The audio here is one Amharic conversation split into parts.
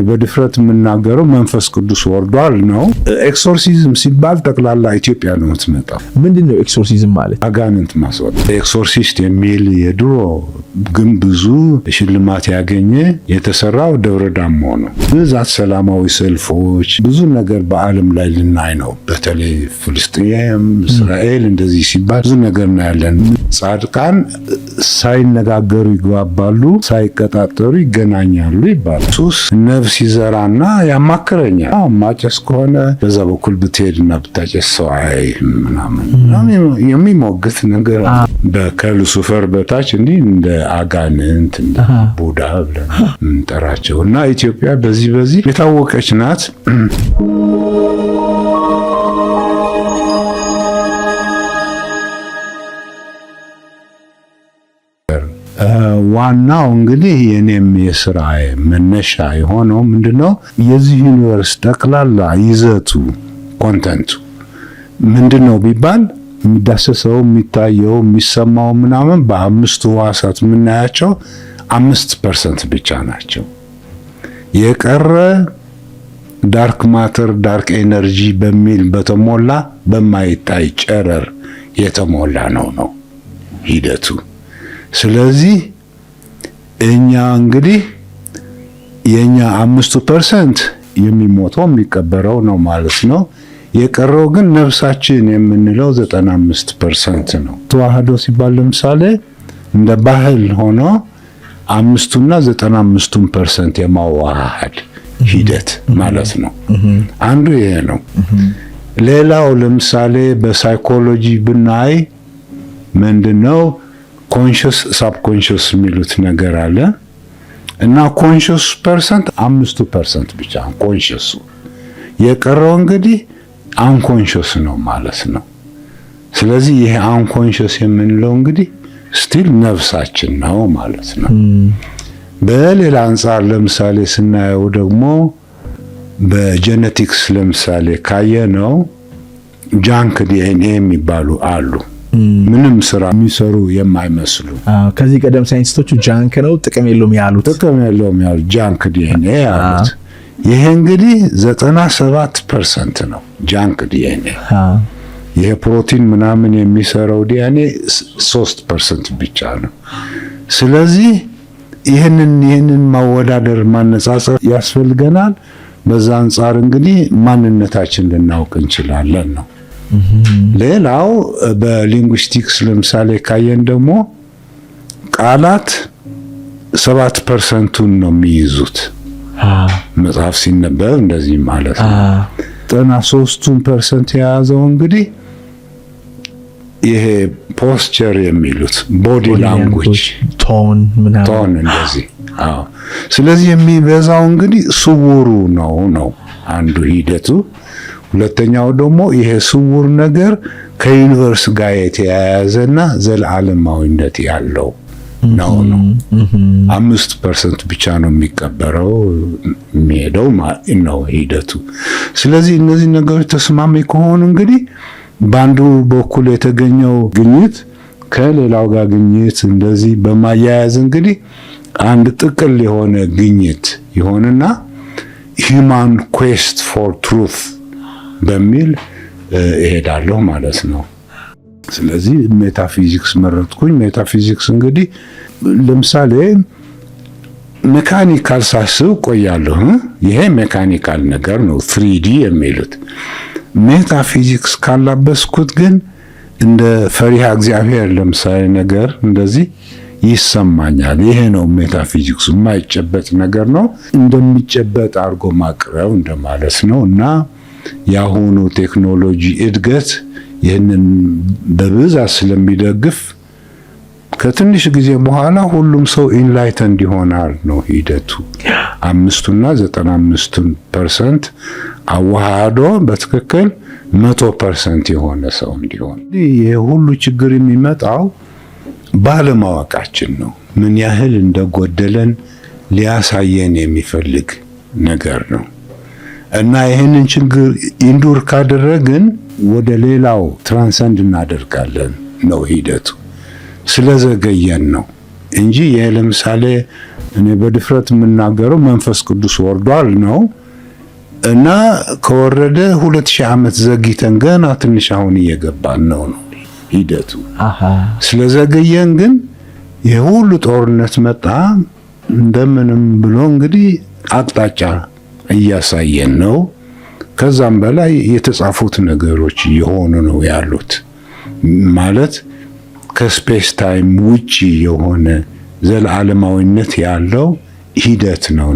በድፍረት የምናገረው መንፈስ ቅዱስ ወርዷል ነው። ኤክሶርሲዝም ሲባል ጠቅላላ ኢትዮጵያ ነው የምትመጣው። ምንድነው ኤክሶርሲዝም ማለት? አጋንንት ማስወጣት። ኤክሶርሲስት የሚል የድሮ ግን ብዙ ሽልማት ያገኘ የተሰራው ደብረ ዳሞ ነው። ብዛት ሰላማዊ ሰልፎች፣ ብዙ ነገር በዓለም ላይ ልናይ ነው። በተለይ ፍልስጤም፣ እስራኤል እንደዚህ ሲባል ብዙ ነገር እናያለን። ጻድቃን ሳይነጋገሩ ይግባባሉ፣ ሳይቀጣጠሩ ይገናኛሉ ይባላል። ሱስ ነፍስ ይዘራና ያማክረኛል። ማጨስ ከሆነ በዛ በኩል ብትሄድና ብታጨስ ሰው አይ ምናምን የሚሞግት ነገር ከሉሲፈር በታች እንዲህ እንደ አጋንንት እንደ ቡዳ ብለን የምንጠራቸው እና ኢትዮጵያ በዚህ የታወቀች ናት። ዋናው እንግዲህ የኔም የስራ መነሻ የሆነው ምንድነው የዚህ ዩኒቨርስ ጠቅላላ ይዘቱ ኮንተንቱ ምንድነው ቢባል የሚዳሰሰው የሚታየው የሚሰማው ምናምን በአምስቱ ሕዋሳት የምናያቸው 5% ብቻ ናቸው። የቀረ ዳርክ ማተር ዳርክ ኤነርጂ በሚል በተሞላ በማይታይ ጨረር የተሞላ ነው ሂደቱ። ስለዚህ እኛ እንግዲህ የኛ 5% የሚሞተው የሚቀበረው ነው ማለት ነው። የቀረው ግን ነፍሳችን የምንለው 95% ነው። ተዋህዶ ሲባል ለምሳሌ እንደ ባህል ሆኖ 5ና 95% የማዋሃድ ሂደት ማለት ነው። አንዱ ይሄ ነው። ሌላው ለምሳሌ በሳይኮሎጂ ብናይ ምንድነው ኮንሽስ ሳብኮንሽስ የሚሉት ነገር አለ እና ኮንሽስ ፐርሰንት 5% ብቻ ኮንሽስ፣ የቀረው እንግዲህ አንኮንሽስ ነው ማለት ነው። ስለዚህ ይሄ አንኮንሽስ የምንለው እንግዲህ ስቲል ነፍሳችን ነው ማለት ነው። በሌላ አንጻር ለምሳሌ ስናየው ደግሞ በጄኔቲክስ ለምሳሌ ካየነው ጃንክ ዲኤንኤ የሚባሉ አሉ። ምንም ስራ የሚሰሩ የማይመስሉ ከዚህ ቀደም ሳይንቲስቶቹ ጃንክ ነው ጥቅም የለውም ያሉት ጃንክ ዲኤንኤ ያሉት። ይሄ እንግዲህ 97% ነው ጃንክ ዲኤንኤ። ይሄ ፕሮቲን ምናምን የሚሰራው ዲኤንኤ 3% ብቻ ነው። ስለዚህ ይህንን ማወዳደር ማነጻጸር ያስፈልገናል። በዛ አንጻር እንግዲህ ማንነታችን ልናውቅ እንችላለን ነው። ሌላው በሊንጉስቲክስ ለምሳሌ ካየን ደግሞ ቃላት 7%ን ነው የሚይዙት። መጽሐፍ ሲነበብ እንደዚህ ማለት ነው። 93% የያዘው እንግዲህ ይሄ ፖስቸር የሚሉት ቦዲ ላንጉዌጅ ቶን እንደዚህ። ስለዚህ የሚበዛው እንግዲህ ስውሩ ነው አንዱ ሂደቱ። ሁለተኛው ደግሞ ይሄ ስውር ነገር ከዩኒቨርስ ጋር የተያያዘና ዘላለማዊነት ያለው ነው። 5% ብቻ ነው የሚቀበረው የሚሄደው ነው ሂደቱ። ስለዚህ እነዚህ ነገሮች ተስማሚ ከሆኑ እንግዲህ በአንዱ በኩል የተገኘው ግኝት ከሌላው ጋር ግኝት እንደዚህ በማያያዝ እንግዲህ አንድ ጥቅል የሆነ ግኝት ይሆንና ሂውማን ኩዌስት ፎር ትሩዝ በሚል እሄዳለሁ ማለት ነው። ስለዚህ ሜታፊዚክስ መረጥኩኝ። ሜታፊዚክስ እንግዲህ ለምሳሌ ሜካኒካል ሳስብ ቆያለሁ። ይሄ ሜካኒካል ነገር ነው 3D የሚሉት። ሜታፊዚክስ ካላበስኩት ግን እንደ ፈሪሃ እግዚአብሔር ለምሳሌ ነገር እንደዚህ ይሰማኛል። ይሄ ነው ሜታፊዚክስ። የማይጨበጥ ነገር ነው እንደሚጨበጥ አድርጎ ማቅረብ እንደማለት ነው እና የአሁኑ ቴክኖሎጂ እድገት ይህንን በብዛት ስለሚደግፍ ከትንሽ ጊዜ በኋላ ሁሉም ሰው ኢንላይተንድ ይሆናል ነው ሂደቱ። 5ና 95% አዋሃዶ በትክክል 100% የሆነ ሰው እንዲሆን። ይሄ ሁሉ ችግር የሚመጣው ባለማወቃችን ነው። ምን ያህል እንደጎደለን ሊያሳየን የሚፈልግ ነገር ነው እና ይህንን ችግር ኢንዱር ካደረግን ወደ ሌላው ትራንሰንድ እናደርጋለን ነው ሂደቱ። ስለዘገየን ነው እንጂ ይሄ ለምሳሌ እኔ በድፍረት የምናገረው መንፈስ ቅዱስ ወርዷል ነው እና ከወረደ 2000 ዓመት ዘግይተን ገና ትንሽ አሁን እየገባን ነው ሂደቱ። ስለዘገየን ግን የሁሉ ጦርነት መጣ እንደምንም ብሎ እንግዲህ አቅጣጫ እያሳየን ነው። ከዛም በላይ የተጻፉት ነገሮች እየሆኑ ነው ያሉት ማለት ከስፔስ ታይም ውጪ የሆነ ዘለዓለማዊነት ያለው ሂደት ነው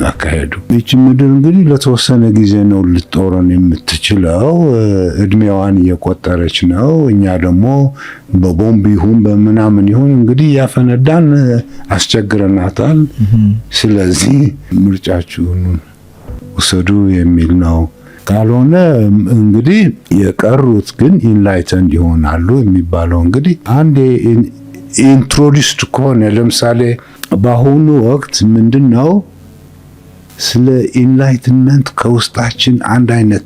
አካሄዱ። ይህች ምድር እንግዲህ ለተወሰነ ጊዜ ነው ልትጦረን የምትችለው። እድሜዋን እየቆጠረች ነው። እኛ ደግሞ በቦምብ ይሁን በምናምን ይሁን እንግዲህ ያፈነዳን አስቸግረናታል። ስለዚህ ምርጫችሁን ውሰዱ የሚል ነው። ካልሆነ እንግዲህ የቀሩት ግን ኢንላይተንድ ይሆናሉ የሚባለው እንግዲህ አንድ ኢንትሮዲውስድ ከሆነ ለምሳሌ በአሁኑ ወቅት ምንድነው ስለ ኢንላይትመንት ከውስጣችን አንድ አይነት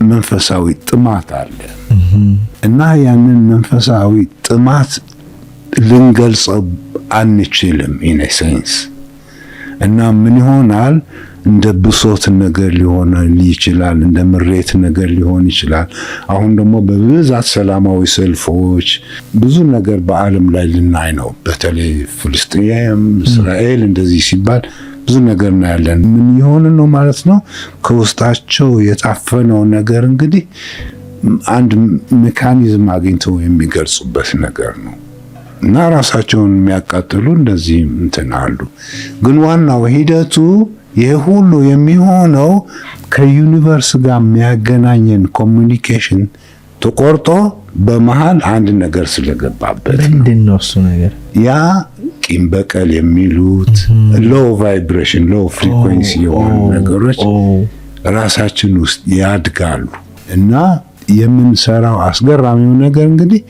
መንፈሳዊ ጥማት አለ እና ያንን መንፈሳዊ ጥማት ልንገልጸው አንችልም ኢን ሴንስ እና ምን ይሆናል እንደ ብሶት ነገር ሊሆን ይችላል፣ እንደ ምሬት ነገር ሊሆን ይችላል። አሁን ደግሞ በብዛት ሰላማዊ ሰልፎች ብዙ ነገር በዓለም ላይ ልናይ ነው። በተለይ ፍልስጤም፣ እስራኤል እንደዚህ ሲባል ብዙ ነገር እናያለን። ምን ይሆን ነው ማለት ነው ከውስጣቸው የታፈነው ነገር እንግዲህ አንድ ሜካኒዝም አግኝተው የሚገልጹበት ነገር ነው እና ራሳቸውን የሚያቃጥሉ እንደዚህ እንትን አሉ። ግን ዋናው ሂደቱ ይህ ሁሉ የሚሆነው ከዩኒቨርስ ጋር የሚያገናኘን ኮሚኒኬሽን ተቆርጦ በመሃል አንድ ነገር ስለገባበት ምንድነው እሱ ነገር? ያ ቂም በቀል የሚሉት ሎው ቫይብሬሽን ሎው ፍሪኩዌንሲ የሆኑ ነገሮች ራሳችን ውስጥ ያድጋሉ እና የምንሰራው አስገራሚው ነገር እንግዲህ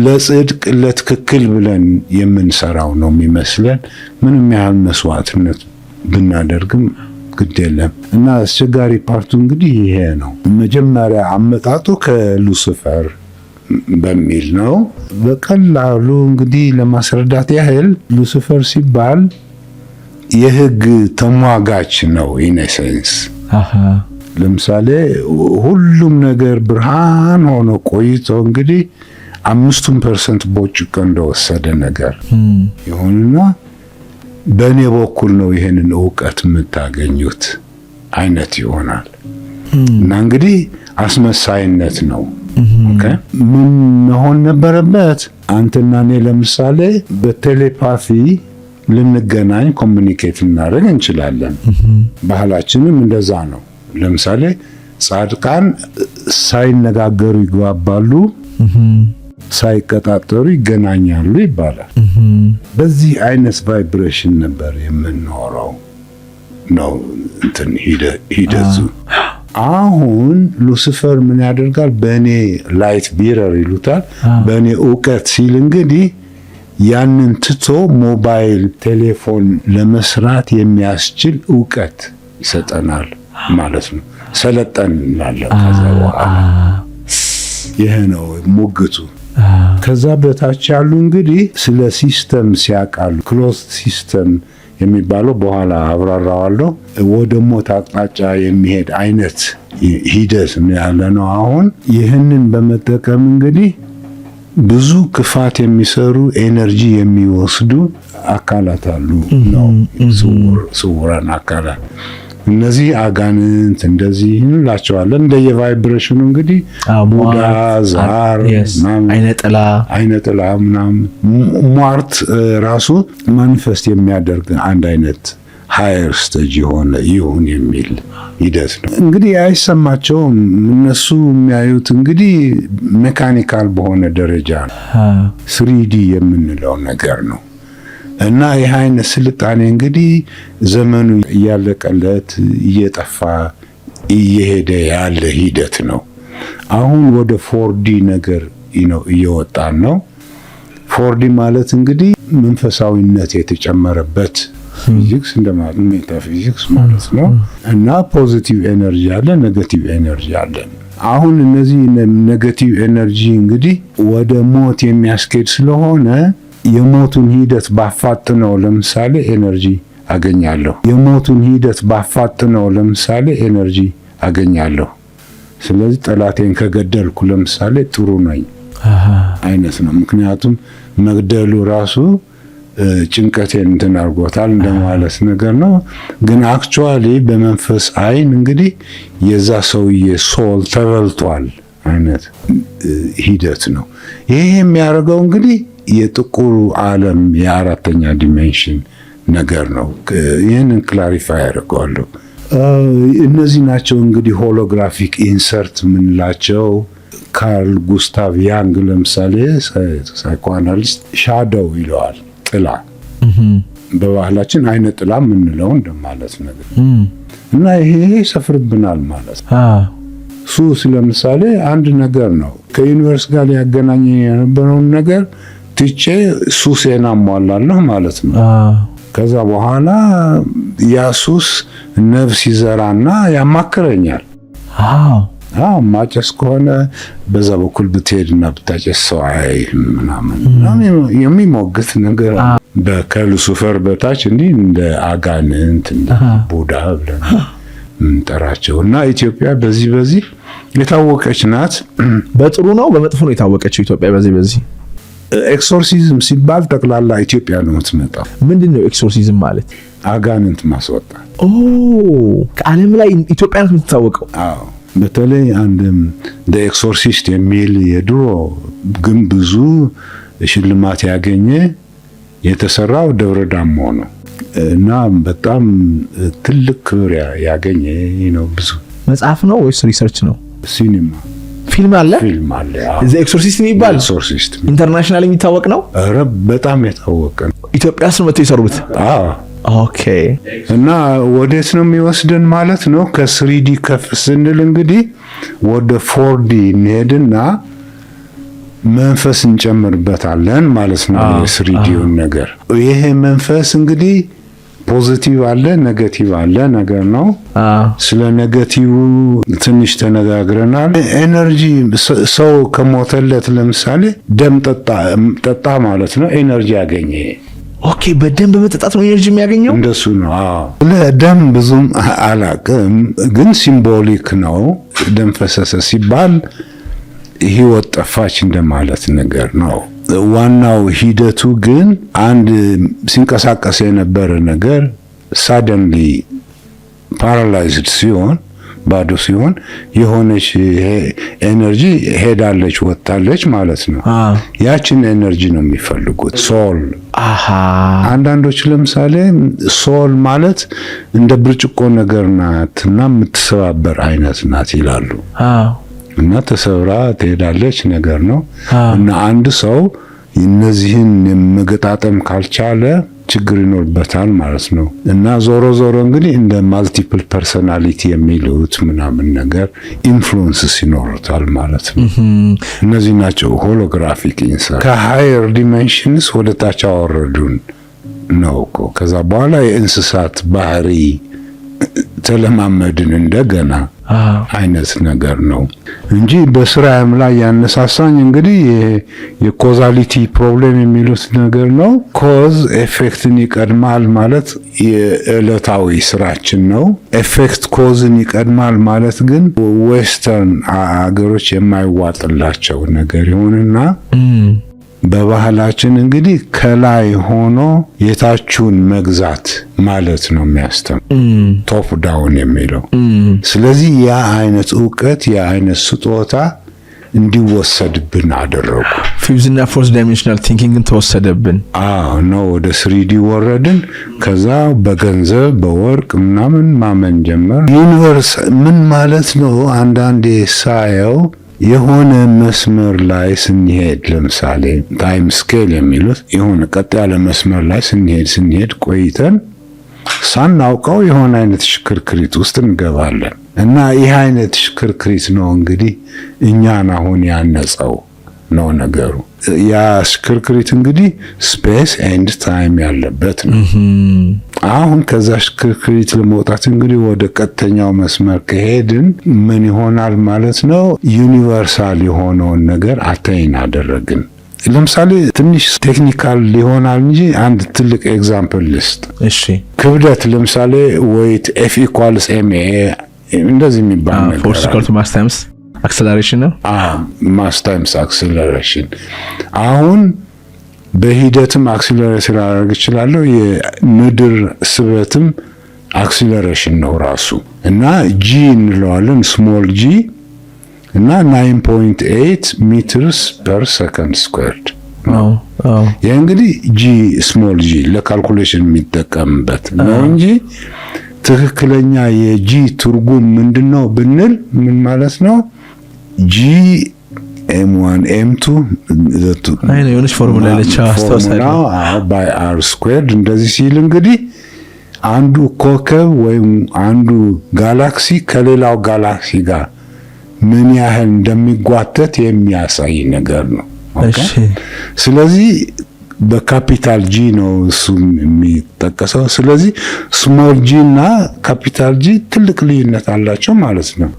ለጽድቅ ለትክክል ብለን የምንሰራው ነው የሚመስለን። ምንም ያህል መስዋዕትነት ብናደርግም ግድ የለም እና አስቸጋሪ ፓርቱ እንግዲህ ይሄ ነው። መጀመሪያ አመጣጡ ከሉሲፈር በሚል ነው። በቀላሉ እንግዲህ ለማስረዳት ያህል ሉሲፈር ሲባል የህግ ተሟጋች ነው ኢን ሴንስ። ለምሳሌ ሁሉም ነገር ብርሃን ሆኖ ቆይቶ እንግዲህ 5% ቦጭቆ እንደወሰደ ነገር ይሁንና በእኔ በኩል ነው ይሄንን እውቀት የምታገኙት አይነት ይሆናል እና እንግዲህ አስመሳይነት ነው። ምን መሆን ነበረበት? አንተና እኔ ለምሳሌ በቴሌፓቲ ልንገናኝ ኮሚኒኬት ልናደርግ እንችላለን። ባህላችንም እንደዛ ነው። ለምሳሌ ጻድቃን ሳይነጋገሩ ይግባባሉ፣ ሳይቀጣጠሩ ይገናኛሉ ይባላል። በዚህ አይነት ቫይብሬሽን ነበር የምንኖረው ነው እንትን ሂደቱ። አሁን ሉሲፈር ምን ያደርጋል? በእኔ ላይት ቢረር ይሉታል፣ በእኔ እውቀት ሲል እንግዲህ ያንን ትቶ ሞባይል ቴሌፎን ለመስራት የሚያስችል እውቀት ይሰጠናል ማለት ነው። ሰለጠን እንላለን ከዛ በኋላ። ይሄ ነው ሙግቱ። ከዛ በታች ያሉ እንግዲህ ስለ ሲስተም ሲያቃሉ ክሎዝ ሲስተም የሚባለው በኋላ አብራራዋለሁ። ወደ ሞት አቅጣጫ የሚሄድ አይነት ሂደት ያለ ነው። አሁን ይህንን በመጠቀም እንግዲህ ብዙ ክፋት የሚሰሩ ኤነርጂ የሚወስዱ አካላት አሉ ነው ስውራን አካላት። እነዚህ አጋንንት እንደዚህ እንላቸዋለን። እንደየቫይብሬሽኑ እንግዲህ ቡዳ፣ ዛር፣ አይነ ጥላ ምናምን ሟርት ራሱ ማኒፌስት የሚያደርግ አንድ አይነት ሃየር ስቴጅ የሆነ ይሁን የሚል ሂደት ነው። እንግዲህ አይሰማቸውም። እነሱ የሚያዩት እንግዲህ ሜካኒካል በሆነ ደረጃ ነው። 3D የምንለው ነገር ነው። እና ይህ አይነት ስልጣኔ እንግዲህ ዘመኑ እያለቀለት እየጠፋ እየሄደ ያለ ሂደት ነው። አሁን ወደ 4D ነገር እየወጣን ነው። 4D ማለት እንግዲህ መንፈሳዊነት የተጨመረበት ፊዚክስ እንደማለት ሜታፊዚክስ ማለት ነው። እና ፖዚቲቭ ኤነርጂ አለ፣ ኔጌቲቭ ኤነርጂ አለ። አሁን እነዚህ ኔጌቲቭ ኤነርጂ እንግዲህ ወደ ሞት የሚያስኬድ ስለሆነ የሞቱን ሂደት ባፋጥነው ለምሳሌ ኤነርጂ አገኛለሁ። የሞቱን ሂደት ባፋጥነው ለምሳሌ ኤነርጂ አገኛለሁ። ስለዚህ ጠላቴን ከገደልኩ ለምሳሌ ጥሩ ነኝ አይነት ነው። ምክንያቱም መግደሉ ራሱ ጭንቀቴን እንትን አድርጎታል እንደማለት ነገር ነው። ግን አክቹዋሊ በመንፈስ አይን እንግዲህ የዛ ሰውዬ ሶል ተበልቷል አይነት ሂደት ነው። ይሄ የሚያደርገው እንግዲህ የጥቁሩ ዓለም የአራተኛ ዲሜንሽን ነገር ነው። ይህንን ክላሪፋይ ያደርገዋለሁ። እነዚህ ናቸው እንግዲህ ሆሎግራፊክ ኢንሰርት የምንላቸው። ካርል ጉስታቭ ያንግ ለምሳሌ ሳይኮአናሊስት ሻዶው ይለዋል፣ ጥላ። በባህላችን አይነ ጥላ የምንለው እንደማለት ነገር እና ይሄ ይሰፍርብናል ማለት ነው። ሱስ ለምሳሌ አንድ ነገር ነው። ከዩኒቨርስ ጋር ሊያገናኝ የነበረውን ነገር ትቼ ሱሴን አሟላለሁ ማለት ነው። ከዛ በኋላ ያ ሱስ ነፍስ ይዘራና ያማክረኛል። ማጨስ ከሆነ በዛ በኩል ብትሄድና ብታጨስ ሰው አይህም ምናምን የሚሞግት ነገር ከሉሲፈር በታች እንዲህ እንደ አጋንንት እንደ ቡዳ ብለን ምንጠራቸው እና ኢትዮጵያ በዚህ የታወቀች ናት። በጥሩ ነው በመጥፎ ነው የታወቀችው ኢትዮጵያ በዚህ ኤክሶርሲዝም ሲባል ጠቅላላ ኢትዮጵያ ነው የምትመጣው። ምንድን ነው ኤክሶርሲዝም ማለት? አጋንንት ማስወጣት። ከዓለም ላይ ኢትዮጵያ ናት የምትታወቀው። በተለይ አንድ ኤክሶርሲስት የሚል የድሮ ግን ብዙ ሽልማት ያገኘ የተሰራው ደብረ ዳሞ ነው እና በጣም ትልቅ ክብር ያገኘ ነው። ብዙ መጽሐፍ ነው ወይስ ሪሰርች ነው? ሲኒማ ፊልም አለ። ዘ ኤክሶርሲስት የሚባል ኤክሶርሲስት ኢንተርናሽናል የሚታወቅ ነው። ኧረ በጣም የታወቀ ነው። ኢትዮጵያ ውስጥ መጥተው የሰሩት። ኦኬ። እና ወዴት ነው የሚወስደን ማለት ነው? ከስሪዲ ከፍ ስንል እንግዲህ ወደ ፎርዲ እንሄድና መንፈስ እንጨምርበታለን ማለት ነው። የስሪዲውን ነገር ይሄ መንፈስ እንግዲህ ፖዚቲቭ አለ፣ ኔጌቲቭ አለ ነገር ነው። ስለ ኔጌቲቭ ትንሽ ተነጋግረናል። ኤነርጂ ሰው ከሞተለት ለምሳሌ ደም ጠጣ ማለት ነው፣ ኤነርጂ ያገኘ። ኦኬ፣ በደም በመጠጣት ነው ኤነርጂ የሚያገኘው? እንደሱ ነው። ለደም ብዙም አላቅም፣ ግን ሲምቦሊክ ነው። ደም ፈሰሰ ሲባል ህይወት ጠፋች እንደማለት ነገር ነው። ዋናው ሂደቱ ግን አንድ ሲንቀሳቀስ የነበረ ነገር ሳደንሊ ፓራላይዝድ ሲሆን ባዶ ሲሆን የሆነች ኤነርጂ ሄዳለች ወጣለች ማለት ነው። ያችን ኤነርጂ ነው የሚፈልጉት። ሶል አንዳንዶች ለምሳሌ ሶል ማለት እንደ ብርጭቆ ነገር ናትና የምትሰባበር አይነት ናት ይላሉ። እና ተሰብራ ትሄዳለች ነገር ነው። እና አንድ ሰው እነዚህን መገጣጠም ካልቻለ ችግር ይኖርበታል ማለት ነው። እና ዞሮ እንግዲህ እንደ ማልቲፕል ፐርሶናሊቲ የሚሉት ምናምን ነገር ኢንፍሉዌንስስ ይኖሩታል ማለት ነው። እነዚህ ናቸው ሆሎግራፊክ ኢንሳይት። ከሃየር ዲሜንሽንስ ወደ ታች አወረዱን ነው እኮ። ከዛ በኋላ የእንስሳት ባህሪ ተለማመድን እንደገና አይነት ነገር ነው እንጂ በስራዬም ላይ ያነሳሳኝ እንግዲህ የኮዛሊቲ ፕሮብሌም የሚሉት ነገር ነው። ኮዝ ኤፌክትን ይቀድማል ማለት የዕለታዊ ስራችን ነው። ኤፌክት ኮዝን ይቀድማል ማለት ግን ዌስተርን አገሮች የማይዋጥላቸው ነገር ይሆንና በባህላችን እንግዲህ ከላይ ሆኖ የታችሁን መግዛት ማለት ነው የሚያስተምር ቶፕ ዳውን የሚለው። ስለዚህ ያ አይነት እውቀት ያ አይነት ስጦታ እንዲወሰድብን አደረጉ። ፊውዝና ፎርስ ዳይሜንሽናል ቲንኪንግን ተወሰደብን ነው። ወደ ስሪዲ ወረድን። ከዛ በገንዘብ በወርቅ ምናምን ማመን ጀመር። ዩኒቨርስ ምን ማለት ነው? አንዳንዴ ሳየው የሆነ መስመር ላይ ስንሄድ ለምሳሌ ታይም ስኬል የሚሉት የሆነ ቀጥ ያለ መስመር ላይ ስንሄድ ቆይተን ሳናውቀው የሆነ አይነት ሽክርክሪት ውስጥ እንገባለን እና ይህ አይነት ሽክርክሪት ነው እንግዲህ እኛን አሁን ያነጸው ነው ነገሩ። ያ ሽክርክሪት እንግዲህ ስፔስ ኤንድ ታይም ያለበት ነው። አሁን ከዛ ሽክርክሪት ለመውጣት እንግዲህ ወደ ቀጥተኛው መስመር ከሄድን ምን ይሆናል ማለት ነው? ዩኒቨርሳል የሆነውን ነገር አተይን አደረግን። ለምሳሌ ትንሽ ቴክኒካል ሊሆናል እንጂ አንድ ትልቅ ኤግዛምፕል ልስጥ። እሺ ክብደት ለምሳሌ weight F = ma እንደዚህ የሚባል ነገር force equal to mass times acceleration ነው። mass times acceleration። አሁን በሂደትም አክሲለሬት ላደርግ እችላለሁ። የምድር ስበትም አክሲለሬሽን ነው ራሱ እና ጂ እንለዋለን ስሞል ጂ እና 9.8 ሜትርስ ፐር ሰከንድ ስኩዌርድ ነው። ይህ እንግዲህ ጂ ስሞል ጂ ለካልኩሌሽን የሚጠቀምበት ነው እንጂ ትክክለኛ የጂ ትርጉም ምንድነው ብንል ምን ማለት ነው? ጂ m1 m2 የሆነች ፎርሙላ ለቻ አስተዋሳለሁ by r squared እንደዚህ ሲል እንግዲህ አንዱ ኮከብ ወይም አንዱ ጋላክሲ ከሌላው ጋላክሲ ጋር ምን ያህል እንደሚጓተት የሚያሳይ ነገር ነው። እሺ ስለዚህ በካፒታል ጂ ነው እሱ የሚጠቀሰው። ስለዚህ ስሞል ጂ እና ካፒታል ጂ ትልቅ ልዩነት አላቸው ማለት ነው።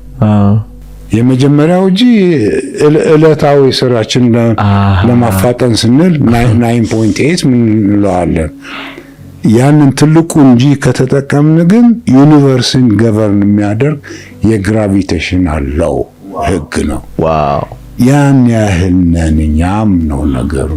የመጀመሪያው ጂ ዕለታዊ ስራችን ለማፋጠን ስንል 9.8 ምን እንለዋለን። ያንን ትልቁን ጂ ከተጠቀምን ግን ዩኒቨርስን ገቨርን የሚያደርግ የግራቪቴሽናል ሎው ህግ ነው። ዋው ያን ያህል ነን እኛም ነው ነገሩ።